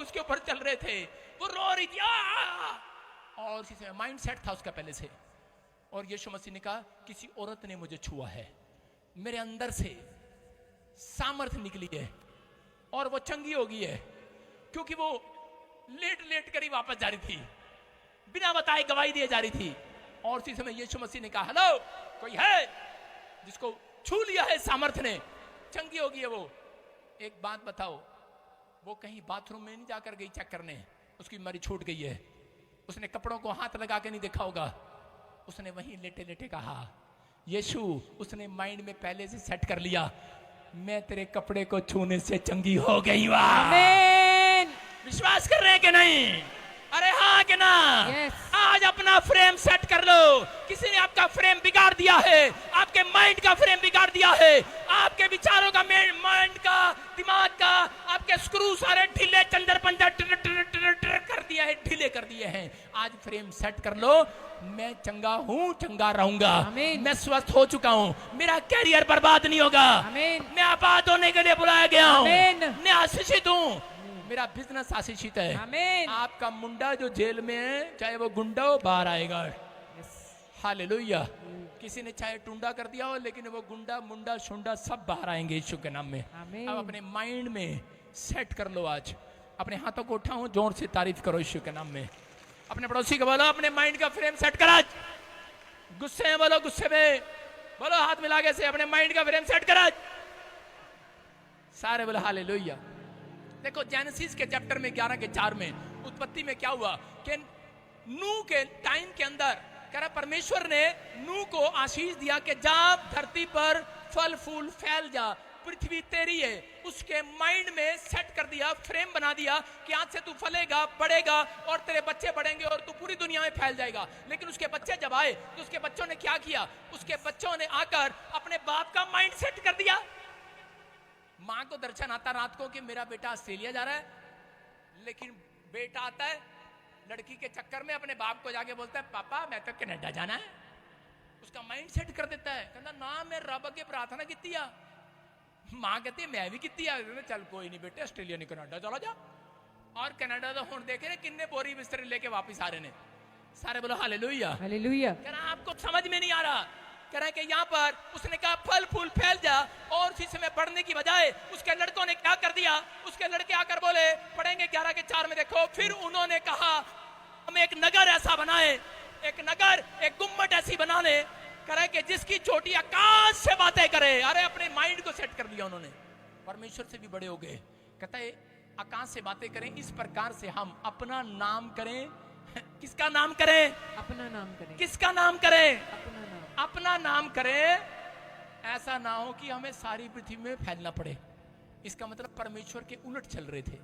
उसके ऊपर चल रहे थे, वो रो रही थी और इसी से माइंड सेट था उसका पहले से। और यीशु मसीह ने कहा किसी औरत ने मुझे छुआ है, मेरे अंदर से सामर्थ निकली है और वो चंगी हो गई है, क्योंकि वो लेट लेट कर ही वापस जा रही थी, बिना बताए गवाही दिए जा रही थी। और उसी समय यीशु मसीह ने कहा हेलो, कोई है जिसको छू लिया है सामर्थ ने, चंगी हो गई है वो। एक बात बताओ, वो कहीं बाथरूम में नहीं जाकर गई चेक करने, उसकी बीमारी छूट गई है, उसने कपड़ों को हाथ लगा के नहीं देखा होगा, उसने वहीं लेटे लेटे कहा यीशु, उसने माइंड में पहले से सेट कर लिया मैं तेरे कपड़े को छूने से चंगी हो गई। आमीन। विश्वास कर रहे हैं कि नहीं? अरे हाँ कि ना? yes. आज अपना फ्रेम सेट कर लो। किसी ने आपका फ्रेम बिगाड़ दिया है, आपके माइंड का फ्रेम बिगाड़ दिया है, आपके विचारों का, माइंड का, दिमाग का, आपके स्क्रू सारे ढीले चंदर पंजर कर दिया है, ढीले कर दिए हैं। आज फ्रेम सेट कर लो, मैं चंगा हूँ, चंगा रहूंगा, मैं स्वस्थ हो चुका हूँ, मेरा कैरियर बर्बाद नहीं होगा, मैं आबाद होने के लिए बुलाया गया हूँ, मैं आशीषित हूँ, मेरा बिजनेस आशीषित है। आमीन। आपका मुंडा जो जेल में है, चाहे वो गुंडा हो, बाहर आएगा। हालेलुया। किसी ने चाहे टुंडा कर दिया हो, लेकिन वो गुंडा मुंडा शुंडा सब बाहर आएंगे यीशु के नाम में। अब अपने माइंड में सेट कर लो। आज अपने हाथों को उठाओ, जोर से तारीफ करो यीशु के नाम में। अपने पड़ोसी को बोलो अपने माइंड का फ्रेम सेट कर। आज गुस्से में बोलो, गुस्से में बोलो, हाथ मिला के से अपने माइंड का फ्रेम सेट कर। आज सारे बोलो हालेलुया। देखो जेनेसिस के चैप्टर में 11 के 4 में, उत्पत्ति में क्या हुआ कि नूह के टाइम के अंदर कह रहा परमेश्वर ने नूह को आशीष दिया कि जा धरती पर फल फूल फैल जा, पृथ्वी तेरी है। उसके माइंड में सेट कर दिया, फ्रेम बना दिया कि आज से तू फलेगा, बढ़ेगा और तेरे बच्चे बढ़ेंगे और तू पूरी दुनिया में फैल जाएगा। लेकिन उसके बच्चे जब आए तो उसके बच्चों ने क्या किया? उसके बच्चों ने आकर अपने बाप का माइंड सेट कर दिया। माँ को दर्शन आता रात को कि मेरा बेटा ऑस्ट्रेलिया जा रहा है, लेकिन बेटा आता है लड़की के चक्कर में अपने बाप को जाके बोलता है पापा मैं तो कनाडा जाना है। उसका माइंड सेट कर देता है, कहता ना मैं रब के प्रार्थना की। माँ कहती है मैं भी की। चल कोई नहीं बेटे, ऑस्ट्रेलिया नहीं कनाडा चला जा। और कनाडा तो हुण देखे किन्ने बोरी बिस्तर लेके वापिस आ रहे ने। सारे बोलो हालेलुया हालेलुया। कह रहा आपको समझ में नहीं आ रहा, कह रहा है कि यहाँ पर उसने कहा फल फूल फैल जा, और उसी समय बढ़ने की बजाय उसके लड़कों ने क्या कर दिया? उसके लड़के आकर बोले, पढ़ेंगे 11 के 4 में देखो, फिर उन्होंने कहा हम एक नगर ऐसा बनाए, एक नगर, एक गुम्मट ऐसी बना ले, कह रहा है कि जिसकी चोटी आकाश से बातें करे। अरे अपने माइंड को सेट कर दिया उन्होंने, परमेश्वर से भी बड़े हो गए। कहता है आकाश से बातें करें, इस प्रकार से हम अपना नाम करें। किसका नाम करें? अपना नाम करें। किसका नाम करें? अपना नाम करें। ऐसा ना हो कि हमें सारी पृथ्वी में फैलना पड़े। इसका मतलब परमेश्वर के उलट चल रहे थे।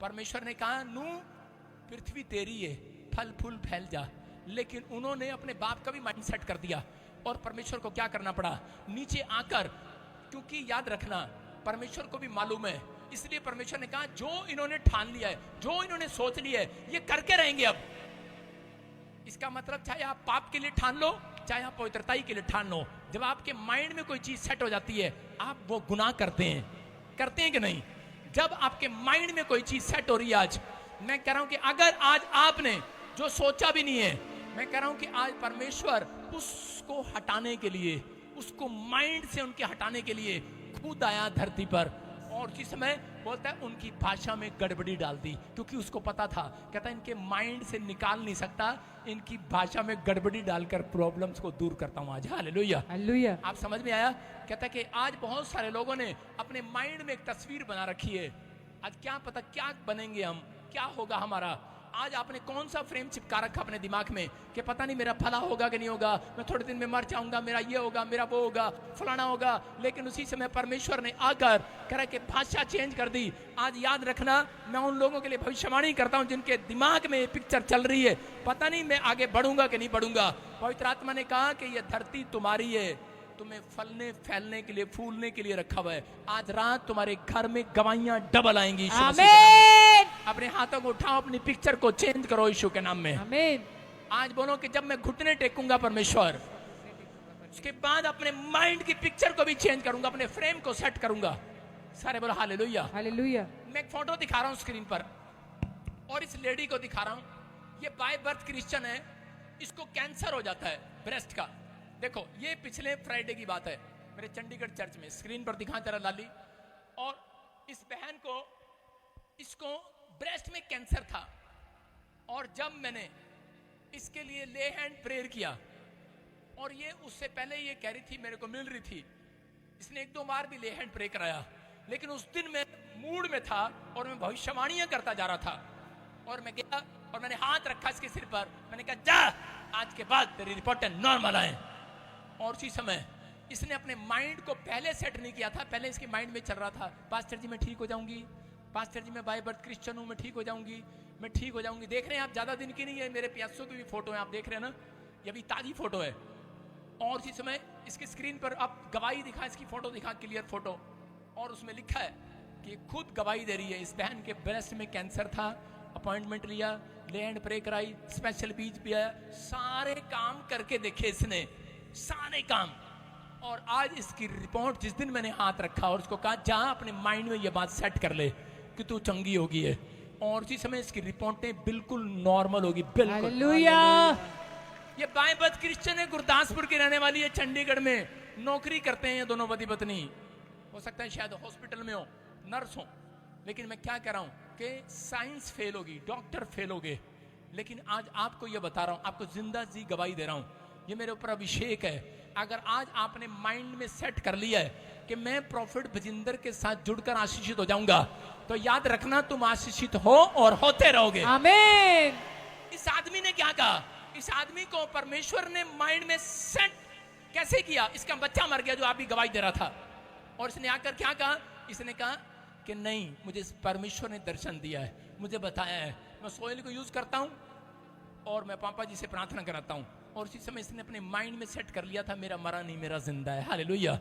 परमेश्वर ने कहा नूह पृथ्वी तेरी है, फल फूल फैल जा, लेकिन उन्होंने अपने बाप का भी माइंड सेट कर दिया। और परमेश्वर को क्या करना पड़ा? नीचे आकर, क्योंकि याद रखना परमेश्वर को भी मालूम है, इसलिए परमेश्वर ने कहा जो इन्होंने ठान लिया है, जो इन्होंने सोच लिया है, ये करके रहेंगे। अब इसका मतलब चाहे आप पाप के लिए ठान लो, चाहे आप पवित्रताई के लिए ठान लो, जब आपके माइंड में कोई चीज सेट हो जाती है, आप वो गुनाह करते हैं कि नहीं? जब आपके माइंड में कोई चीज सेट हो रही है, आज मैं कह रहा हूं कि अगर आज आपने जो सोचा भी नहीं है, मैं कह रहा हूं कि आज परमेश्वर उसको हटाने के लिए, उसको माइंड से उनके हटाने के लिए खुद आया धरती पर। और उसी समय बोलता है उनकी भाषा में गड़बड़ी डाल दी, क्योंकि उसको पता था, कहता है इनके माइंड से निकाल नहीं सकता, इनकी भाषा में गड़बड़ी डालकर प्रॉब्लम्स को दूर करता हूं आज। Hallelujah hallelujah. आप समझ में आया? कहता है कि आज बहुत सारे लोगों ने अपने माइंड में एक तस्वीर बना रखी है। आज क्या पता क्या बनेंगे हम, क्या होगा हमारा। आज आपने कौन सा फ्रेम चिपका रखा अपने दिमाग में कि पता नहीं मेरा फला होगा कि नहीं होगा, मैं थोड़े दिन में मर जाऊंगा, मेरा ये होगा, मेरा वो होगा, फलाना होगा। लेकिन उसी समय परमेश्वर ने आकर कह रहा कि भाषा चेंज कर दी। आज याद रखना, मैं उन लोगों के लिए भविष्यवाणी करता हूं जिनके दिमाग में ये पिक्चर चल रही है, पता नहीं मैं आगे बढ़ूंगा कि नहीं बढ़ूंगा। पवित्र आत्मा ने कहा कि यह धरती तुम्हारी है, तुम्हें फलने फैलने के लिए, फूलने के लिए रखा हुआ है। आज रात तुम्हारे घर में गवाहियां डबल आएंगी। आमीन। अपने हाथों को उठाओ, अपनी पिक्चर को चेंज करो यीशु के नाम में। आमीन। आज बोलो कि जब मैं घुटने टेकूंगा परमेश्वर, उसके बाद अपने माइंड की पिक्चर को भी चेंज करूंगा, अपने फ्रेम को सेट करूंगा। सारे बोलो हालेलुया हालेलुया। मैं एक फोटो दिखा रहा हूं स्क्रीन पर, और इस लेडी को दिखा रहा हूं, ये बाय बर्थ क्रिश्चियन है, इसको कैंसर हो जाता है ब्रेस्ट का। देखो ये पिछले फ्राइडे की बात है, मेरे चंडीगढ़ चर्च में, स्क्रीन पर दिखा जरा लाली। और इस बहन को, इसको ब्रेस्ट में कैंसर था, और जब मैंने इसके लिए ले हैंड प्रेयर किया, और ये उससे पहले ये कह रही थी मेरे को मिल रही थी, इसने 1-2 बार भी ले हैंड प्रे कराया, लेकिन उस दिन मैं मूड में था और मैं भविष्यवाणियां करता जा रहा था। और मैं गया और मैंने हाथ रखा इसके सिर पर, मैंने कहा जा, आज के बाद तेरी रिपोर्ट नॉर्मल आए। और उसी समय इसने अपने माइंड को पहले सेट नहीं किया था, पहले इसके माइंड में चल रहा था, पास्टर जी मैं ठीक हो जाऊंगी, पास्टर जी मैं बाय बर्थ क्रिश्चियन हूं, मैं ठीक हो जाऊंगी, मैं ठीक हो जाऊंगी। देख रहे हैं आप, ज्यादा दिन की नहीं है, मेरे पियासों की भी फोटो है, आप देख रहे हैं ना, ये भी ताजी फोटो है। और इसी समय इसके स्क्रीन पर आप गवाही दिखा, इसकी फोटो दिखा, क्लियर फोटो, और उसमें लिखा है कि खुद गवाही दे रही है, इस बहन के ब्रेस्ट में कैंसर था, अपॉइंटमेंट लिया, ले एंड प्रे कराई, स्पेशल बीज भी आया, सारे काम करके देखे इसने, सारे काम। और आज इसकी रिपोर्ट, जिस दिन मैंने हाथ रखा और उसको कहा जा अपने माइंड में ये बात सेट कर ले कि तू चंगी होगी है, और उसी समय इसकी रिपोर्टें बिल्कुल नॉर्मल होगी, बिल्कुल। हालेलुया। ये बाय बर्थ क्रिश्चियन है, गुरदासपुर की रहने वाली है, चंडीगढ़ में नौकरी करते हैं ये दोनों पति पत्नी, हो सकता है शायद हॉस्पिटल में हो, नर्स हो। लेकिन मैं क्या कह रहा हूं कि साइंस फेल होगी, डॉक्टर फेल हो गए, लेकिन आज आपको ये बता रहा हूं, आपको जिंदा जी गवाही दे रहा हूं, ये मेरे ऊपर अभिषेक है। अगर आज आपने माइंड में सेट कर लिया है कि मैं प्रॉफिट भजिंदर के साथ जुड़कर आशीषित हो जाऊंगा, तो याद रखना तुम आशीषित हो और होते रहोगे। आमीन। इस आदमी ने क्या कहा, इस आदमी को परमेश्वर ने माइंड में सेट कैसे किया, इसका बच्चा मर गया जो आप भी गवाही दे रहा था, और इसने आकर क्या कहा, इसने कहा कि नहीं, मुझे परमेश्वर ने दर्शन दिया है, मुझे बताया है, मैं सोयल को यूज करता हूं और मैं पापा जी से प्रार्थना कराता हूं। और उसी समय इसने अपने माइंड में सेट कर लिया था, मेरा मरा नहीं, मेरा जिंदा है। हालेलुया।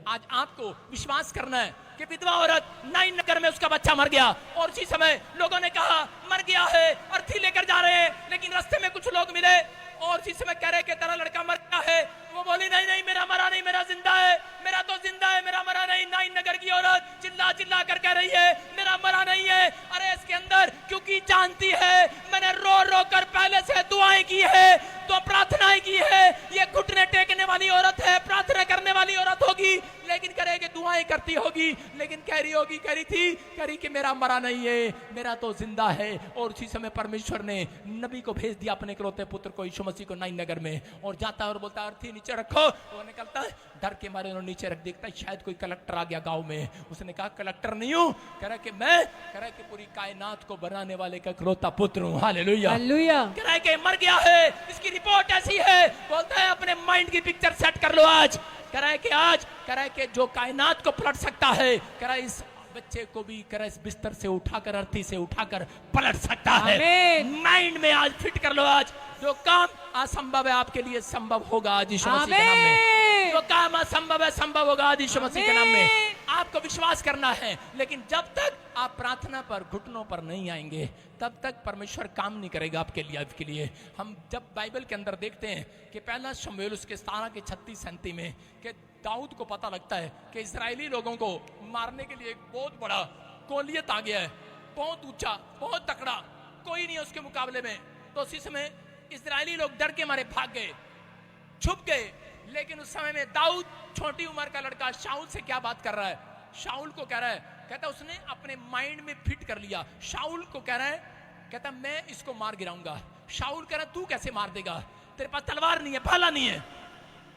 आज आपको विश्वास करना है कि विधवा औरत नाइन नगर में उसका बच्चा मर गया, और उसी समय लोगों ने कहा मर गया है, अर्थी लेकर जा रहे हैं, लेकिन रास्ते में कुछ लोग मिले और उसी समय कह रहे कि तेरा लड़का मर गया है। वो बोली नहीं नहीं, मेरा मरा नहीं, मेरा जिंदा है, मेरा तो जिंदा है, मेरा मरा नहीं। नाइन नगर की औरत चिल्ला चिल्ला कर कह रही है मेरा मरा नहीं है। अरे इसके अंदर, क्योंकि जानती है मैंने रो रो कर पहले से दुआएं की है, तो प्रार्थनाएं की है, ये घुटने टेकने वाली औरत है, प्रार्थना करने वाली औरत होगी, लेकिन करेगी, दुआएं करती होगी, लेकिन कह रही थी कि मेरा मरा नहीं है, मेरा तो जिंदा है। और उसी समय परमेश्वर ने नबी को भेज दिया, अपने इकलौते पुत्र को, यीशु मसीह को, नाइन नगर में, और जाता है और बोलता है अर्थी नीचे रखो। वो निकलता है, डर के मारे उन्होंने नीचे रख, देखता है शायद कोई कलेक्टर आ गया गांव में। उसने कहा कलेक्टर नहीं हूं, कह रहा कि मैं, कह रहा कि पूरी कायनात को बनाने वाले का इकलौता पुत्र हूं। हालेलुया। हालेलुया। कह रहा है कि मर गया है, इसकी रिपोर्ट ऐसी है। बोलता है अपने माइंड की पिक्चर सेट कर लो आज। कह रहा है कि आज, कह रहा है कि जो कायनात को पलट सकता है, कह रहा है इस बच्चे को भी, कह रहा है इस बिस्तर से उठाकर, अर्थी से उठाकर पलट सकता है। माइंड में आज फिट कर लो, आज जो काम असंभव है आपके लिए संभव होगा आज यीशु मसीह के नाम में। जो काम असंभव है संभव होगा आज यीशु मसीह के नाम में। आपको विश्वास करना है, लेकिन जब तक आप प्रार्थना पर, घुटनों पर नहीं आएंगे, तब तक परमेश्वर काम नहीं करेगा आपके लिए। आपके लिए हम जब बाइबल के अंदर देखते हैं कि पहला शमूएल उसके 17 के 36-37 में कि दाऊद को पता लगता है कि इजरायली लोगों को मारने के लिए एक बहुत बड़ा गोलियत आ गया है, बहुत ऊंचा, बहुत तकड़ा, कोई नहीं है उसके मुकाबले में। तो उसी समय इजरायली लोग डर के मारे भाग गए, छुप गए। लेकिन उस समय में दाऊद, छोटी उम्र का लड़का, शाऊल से क्या बात कर रहा है, शाऊल को कह रहा है, कहता उसने अपने माइंड में फिट कर लिया। शाऊल को कह रहा है, कहता मैं इसको मार गिराऊंगा। शाऊल कह रहा तू कैसे मार देगा, तेरे पास तलवार नहीं है, भाला नहीं है।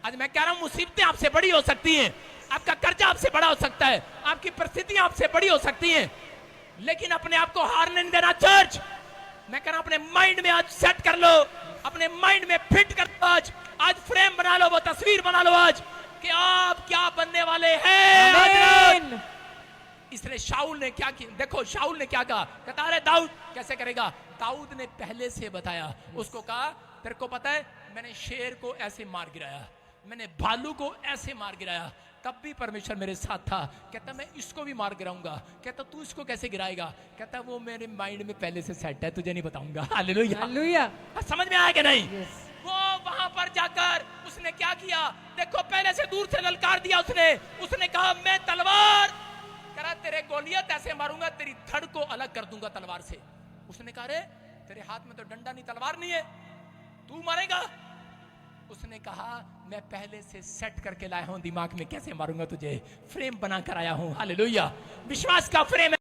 आज मैं कह रहा हूं मुसीबतें आपसे बड़ी हो सकती हैं, आपका कर्जा आपसे बड़ा हो सकता है, आपकी परिस्थितियां आपसे बड़ी हो सकती हैं, लेकिन अपने आप को हारने नहीं देना। चर्च, मैं कह रहा हूं अपने माइंड में आज सेट कर लो, अपने माइंड में फिट कर लो। आज फ्रेम बना लो, वो तस्वीर बना लो आज कि आप क्या बनने वाले हैं। इसने, शाऊल ने क्या किया, देखो शाऊल ने क्या कहा, कहता अरे दाऊद कैसे करेगा। दाऊद ने पहले से बताया, उसको कहा तेरे को पता है मैंने शेर को ऐसे मार गिराया, मैंने भालू को ऐसे मार गिराया, तब भी परमेश्वर मेरे साथ था। कहता मैं इसको भी मार गिराऊंगा। कहता तू इसको कैसे गिराएगा, कहता वो मेरे माइंड में पहले से सेट है, तुझे नहीं बताऊंगा। हालेलुया। हालेलुया। समझ में आया कि नहीं? Yes. वो वहां पर जाकर उसने क्या किया, देखो पहले से दूर से ललकार दिया उसने कहा मैं तलवार, करा तेरे गोलियत ऐसे मारूंगा, तेरी धड़ को अलग कर दूंगा तलवार से। उसने कहा, अरे तेरे हाथ में तो डंडा नहीं तलवार नहीं है, तू मारेगा? उसने कहा, मैं पहले से सेट करके लाया हूं दिमाग में, कैसे मारूंगा तुझे, फ्रेम बना कर आया हूं। हालेलुया, विश्वास का फ्रेम